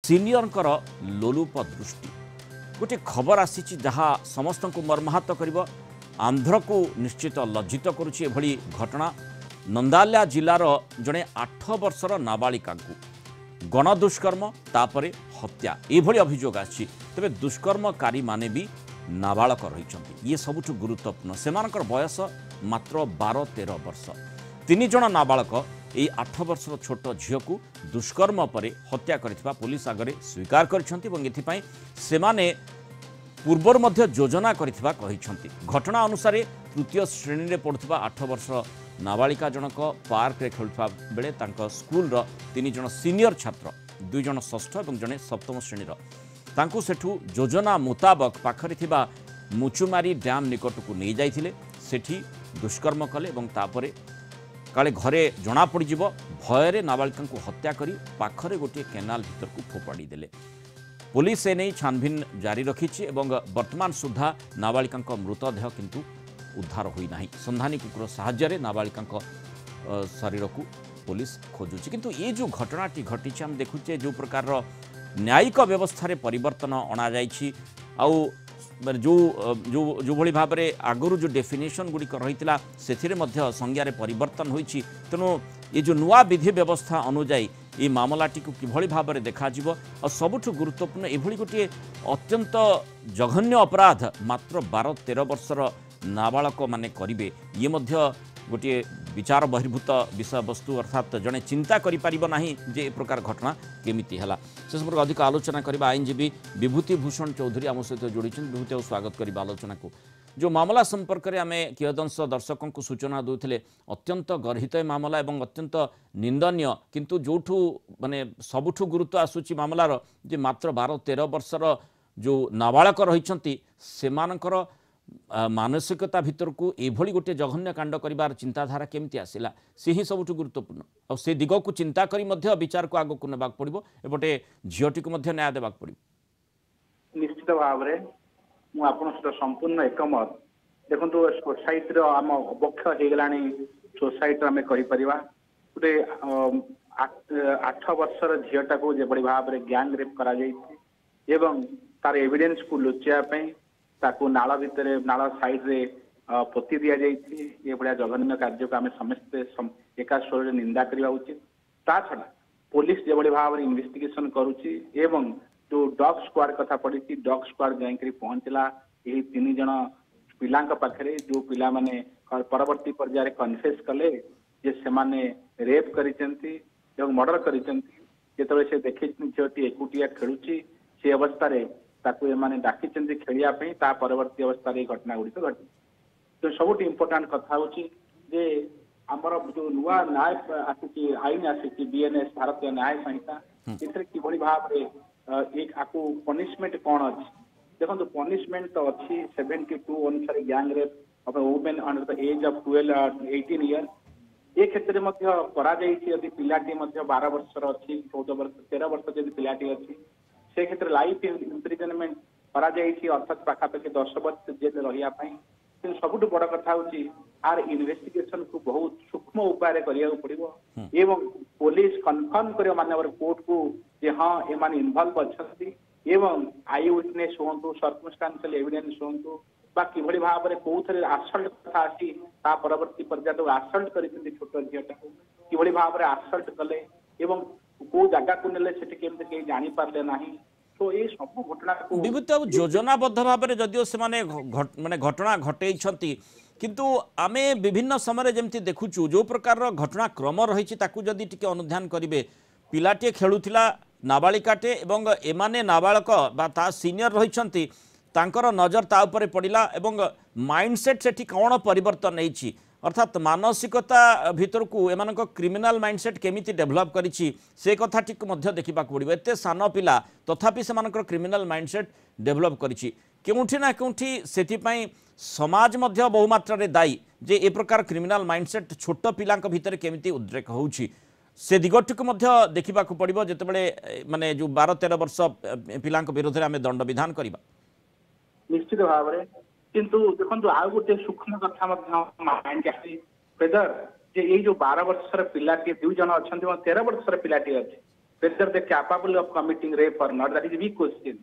सिनियरଙ୍କର लोलुप दृष्टि गोटे खबर आसी जहाँ समस्त को मर्माहत कर आंध्र को निश्चित लज्जित करुच्ची एभली घटना नंदाल्या जिलार जड़े 8 वर्षर नाबालिका गणदुष्कर्म तापरे हत्या एभली अभियोग आछि। तेबे दुष्कर्मकारी माने भी नाबालक रही ये सबुठ गुरुत्वपूर्ण सेमानकर बयस मात्र 12-13 वर्ष। 3 जण नाबालक यही 8 वर्षर छोट झील को दुष्कर्म पर हत्या करथिबा पुलिस आगरे स्वीकार कर सेमाने पूर्वर मध्य योजना करथिबा कहिसंती। घटना अनुसार तृतीय श्रेणी में पढ़ुवा 8 वर्ष नाबालिका जनक पार्क रे खेलुवा बेले तांको स्कूल 3 जण सीनियर छात्र 2 जण षष्ठ और जड़े सप्तम श्रेणीर तांको सेठू योजना मुताबक पाखरे थिबा मुचुमारी डैम निकट को नहीं जाइथिले सेठी दुष्कर्म कले और तापरे काले घरे जना पड़ीज भୟରେ नाबालिका को हत्या करी पाखरे गोटे केनाल भीतर को फोपाड़ी देले। पुलिस एने छानभिन जारी रखी और वर्तमान सुधा नाबालिका मृतदेह किंतु उद्धार होना। संधानी कुकुर साहाय्य नाबालिका शरीर को पुलिस खोजुची किंतु ये जो घटनाटी घटी आम देखुचे जो प्रकार न्यायिक व्यवस्था परिवर्तन अणा जाइछि आउ जो जो जो भली भाव में आगुरी जो डेफिनेशन गुड़िक रही से संज्ञार परिवर्तन होइछि। तेणु ये जो नुआ विधि व्यवस्था अनुजाई ये मामलाटी को किभली भाव में देखा और सबुठ गुरुत्वपूर्ण एभली गोटे अत्यंत जघन्य अपराध मात्र 12-13 वर्षर नाबालक माने करिवे ये मध्य गोटे विचार बहिर्भूत विषय वस्तु अर्थात जड़े चिंता करिपारिबो नाही जे ए प्रकार घटना केमिति हला। से संपर्क अधिक आलोचना करबा आईनजीवी विभूति भूषण चौधरी आम सहित जोड़ी विभूति स्वागत करबा आलोचना को। जो मामला संपर्क में आम कियदंश दर्शकों को सूचना दूसरे अत्यंत गर्हित मामला एवं अत्यंत निंदनीय किंतु जोठू माने सबुठू गुरुत्व आसूची मामलार जे मात्र 12-13 वर्षर जो नाबालक रही सेमानकर मानसिकता भीतर को एभली गोटे जघन्य कांड करिवार चिंताधारा केमती आसिला से ही सबुठ गुरुत्वपूर्ण और से दिग को चिंता करी मध्य विचार को आगो को नेबाक पड़िबो एपटे झीटी को मध्य न्याय देबाक पड़िबो। निश्चित भाव में मु आपन सहित संपूर्ण एकमत देखंतु सोसाइटी रो आम अवक्ष हे गलानी सोसाइटी आमे कहि परिबा गोटे 8 वर्षर झीटा को जे बड़ी भाव में गैंग रेप करा जाइछि एवं तार एविडेंस को लुचिया पई ताकू नाला भितर नाला साइड रे पोती दिया जाइछि। ये बड़ा जघन्य कार्य को आम समस्ते एका स्वर निंदा करवा उचित। ता छड़ा पुलिस जे बड़ी भाव में इन्वेस्टिगेशन करुछि एवं जो डॉग स्क्वाड कथा पड़ी डॉग स्क्वाड जाई पहुंचला यही 3 जण पिलांक पाखरे जो पिला माने परवर्ती पर्याय कन्फेस कले जे से माने रेप करिसेंती एवं मर्डर करिसेंती जेतबे से देखि झीटी एकुटिया खेलुछि से अवस्था रे ताकू एमाने डाकिचंती खेलिया पई ता परवर्ती अवस्था रे घटना गुडी तो घटी। तो सबुठ इंपोर्टेंट कथा होछि जे हमर जो नुआ न्याय आसी आईन आसी बीएनएस भारतीय न्याय संहिता इथरे कि बड़ी भाव रे एक आकू पनिशमेंट कोन अछि देखो पनिशमेंट तो अच्छी 72 अनुसार gang rape of a women under the age of 18 year ये क्षेत्र में करा जाइछि। यदि पिलाटी 12 वर्षर अच्छी 14 वर्ष 13 वर्ष यदि पिलाटी अच्छी से क्षेत्र लाइफ इम्प्रिजनमेंट करा जाइछि अर्थात पाखापाखि 10 वर्ष जेल रहिया पई। सबुठ बड़ कथा होछि आर इन्वेस्टिगेशन को बहुत सूक्ष्म उपाय करिया पड़िबो एवं पुलिस कन्फर्म करियो मानवर कोर्ट को जे हां एमान इन्वॉल्व अछंती एवं आई विटनेस होंतु सर्कमस्टेंशियल एविडेंस होंतु बा किभली भाव में कोथरे असल्ट कथा आसी ता परवर्ती पर्याय असल्ट करिसेंती छोट झियटा किभली भाव में असल्ट कले एवं को जगह को नेले सेठी केमते के जानि पारले नाही। तो ये सब घटना को विभूति योजनाबद्ध भाव में जदिओ से माने घटना घटई किंतु आमे विभिन्न समय जमती देखुचु जो प्रकार घटना क्रम रही जदि टिके अनुध्यान करिवे पिलाटे खेलुथिला नाबालिकाटे एवं एमाने नाबालक बा ता सीनियर रही तांकर नजर ता उपरे पड़िला एवं माइंडसेट सेठी कौन परिवर्तन नहीं अर्थात मानसिकता भीतर को एमान क्रिमिनाल माइंडसेट केमिति डेभलप करिछि से कथाटी मध्य देखा पड़ो एत सान पिला तथापि से क्रिमिनाल माइंडसेट डेभलप करिछि केउठी ना केउठी सेथिपई समाज मध्य बहुमात्रा रे दायी जे ए प्रकार क्रिमिनाल माइंडसेट छोट पिलांक भीतर केमिति उद्रेक होउछि से दिगटी को मध्य देखा पड़ो जितेबले माने जो 12-13 वर्ष पिलांक विरोध में आम दंड विधान करबा निश्चित भाव में किंतु देखो आ गोटे सूक्ष्म कथा माइंड वेदर जे ये जो 12 वर्षर पिलाटी 2 जन अच्छा 13 वर्षर पिलाटी अच्छे whether they capable of committing rape or not, that is a big question.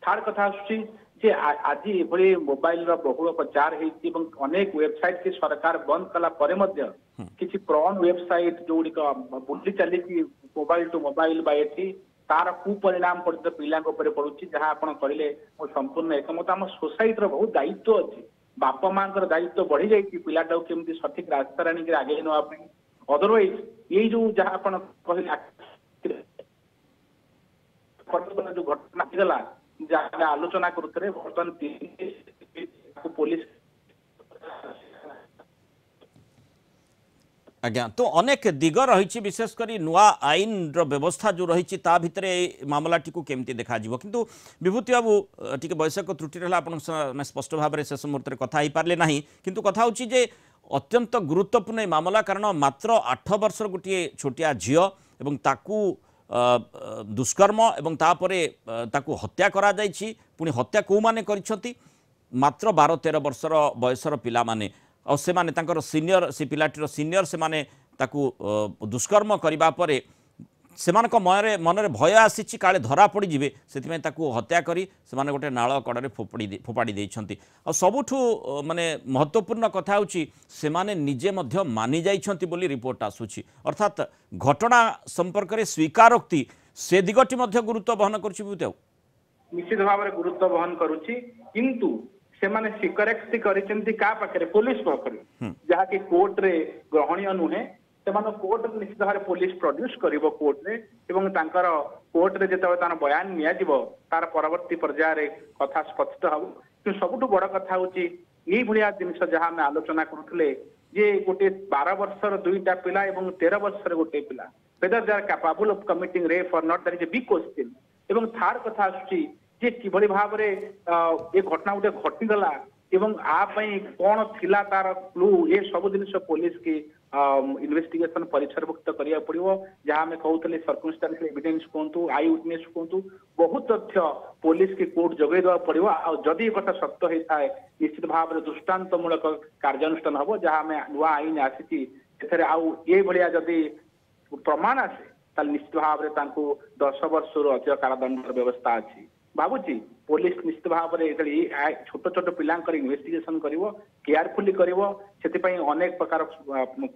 Third কথা ଆସୁଛି ଯେ ଆଜି ଏଭଳି ମୋବାଇଲର ବହୁଳ ପ୍ରଚାର ହେଇଛି ଏବଂ ଅନେକ ୱେବସାଇଟ କି ସରକାର ବନ୍ଦ କଲା ପରେ ମଧ୍ୟ କିଛି ପ୍ରନ୍ ୱେବସାଇଟ ଯୋଉଗୁଡ଼ିକ ବୁଲି ଚାଲିଛି ମୋବାଇଲ ଟୁ ମୋବାଇଲ ବା ଏଠି ତାର କୁପରିଣାମ ପର୍ଯ୍ୟନ୍ତ ପିଲାଙ୍କ ଉପରେ ପଡୁଛି ଯାହା ଆପଣ କହିଲେ ମୁଁ ସମ୍ପୂର୍ଣ୍ଣ ଏକମତ। ଆମ ସୋସାଇଟିର ବହୁତ ଦାୟିତ୍ୱ ଅଛି, ବାପା ମାଙ୍କର ଦାୟିତ୍ୱ ବଢି ଯାଇଛି ପିଲାଟାକୁ କେମିତି ସଠିକ ରାସ୍ତାରେ ଆଣିକି ଆଗେଇ ନେବା ପାଇଁ। ଅଦରୱାଇଜ ଏଇ ଯୋଉ ଯାହା ଆପଣ କହିଲେ ଯୋଉ ଘଟଣା ହେଇଗଲା ଯାହା ଆଲୋଚନା କରୁଥିଲେ ବର୍ତ୍ତମାନ ପୋଲିସ आज्ञा तो अनेक दिग रही विशेषकर नुआ आईन व्यवस्था जो रही भितर मामलाटी को केमती देखा किंतु विभूति बाबू टी वयस्क त्रुटि रहा स्पष्ट भाव में शेष मुहूर्त में कथा पारे ना किंतु कथा होची जे अत्यंत गुरुत्वपूर्ण मामला कारण मात्र 8 वर्षर गोटे छोटिया झील एवं ताकू दुष्कर्म एवं तापरे ताकू हत्या करा जाइछि पुणी हत्या को माने करिसंती मात्र 12-13 वर्षर बयसर पिला माने और से माने तांकर सीनियर से पिलाटीर सीनियर से माने ताकू दुष्कर्म करबा परे सेमानक मनरे भय आसी काले धरा पड़ जिवे से ताकू हत्या करी से माने गोटे नाଳ कड़े फोपाड़ी देइछंती और सबुठु माने महत्वपूर्ण कथा होची से माने निजे मध्य मानि जाइछंती बोली रिपोर्ट आसुची अर्थात घटना संपर्क रे स्वीकारोक्ति से दिगटी मध्य गुरुत्व बहन करछि बुतेउ निश्चित भाव में गुरुत्व बहन करुछि किंतु सेमाने स्वीकारोक्ति करिसेंती का पाखरे पुलिस पाखरे जहा कि कोर्ट रे ग्रहणीय नुहे सेमान कोर्ट निश्चित भाव पुलिस प्रोड्यूस करिवो कोर्ट रे एवं तांकर कोर्ट रे जेते तार बयान निया जिवो तार परवर्ती पर्याय रे कथा स्पष्ट हबो कि सबुठु बड़ कथा होची एई भलिया जिनिस जहा हम आलोचना करूथले जे गोटे 12 वर्षर दुईटा पिला एवं 13 वर्षर गोटे पिला whether they are capable of committing rape or not, that is a big question. एवं थार कथा आसुची जे किभली भाव रे ए घटना गोटे घटिगला एवं आ पई कोन थिला तार क्लू ए सब जिनिस पुलिस की इन्वेस्टिगेशन परिसरभुक्त करिया पड़िवो जहां हमें कहउतले सर्कमस्टेंशियल एविडेंस कोंतु आई विटनेस कोंतु बहुत तथ्य पुलिस की कोर्ट जगै दवा पड़िवो आ जदि कथा सत्य होई थाए निश्चित भाव रे दृष्टांतमूलक कार्यानुष्ठान हबो जहां हमें नुआ आईन आसीची एथरे आउ ए भलिया जदि प्रमाण आसे ताल निश्चित भाव रे तांको 10 वर्षर अधिक कारादंड व्यवस्था अछि भावुची पुलिस निश्चित भाव में छोट छोट पिला इन्वेस्टिगेशन करिवो केयरफुली करिवो सेति पई अनेक प्रकार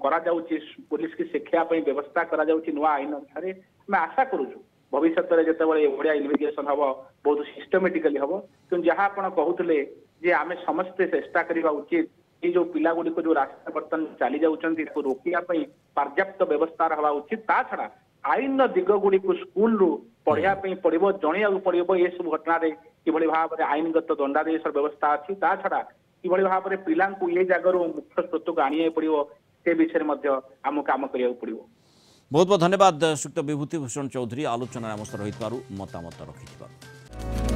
करा जाउची पुलिस की शिक्षा पई व्यवस्था करा जाउची नुआ आईन अनुसार मैं आशा करूछु भविष्य रे जते बळे ओडिया इन्वेस्टिगेशन हबो बहुत सिस्टमैटिकली हबो कि जहां आपण कहउतले जे आमे समस्त चेष्टा करिवा उचित ये जो पिला गुडी को जो रास्ता बर्तन चली जाउचंती को रोकिया पई पर्याप्त व्यवस्था रहवा उचित ता छडा आईन दिग गुडी को स्कूल रु पढ़िया पड़ो जणिया पड़ो ये सब घटना कि भाव में आईनगत दंडादेश व्यवस्था अच्छी ता छड़ा कि भाव में पिला ये जगार मुख्य स्रोत को आने पड़ो से विषय में आम काम करा पड़ो। बहुत बहुत धन्यवाद श्रीयुक्त विभूति भूषण चौधरी आलोचना आम सह रही मतामत रखि।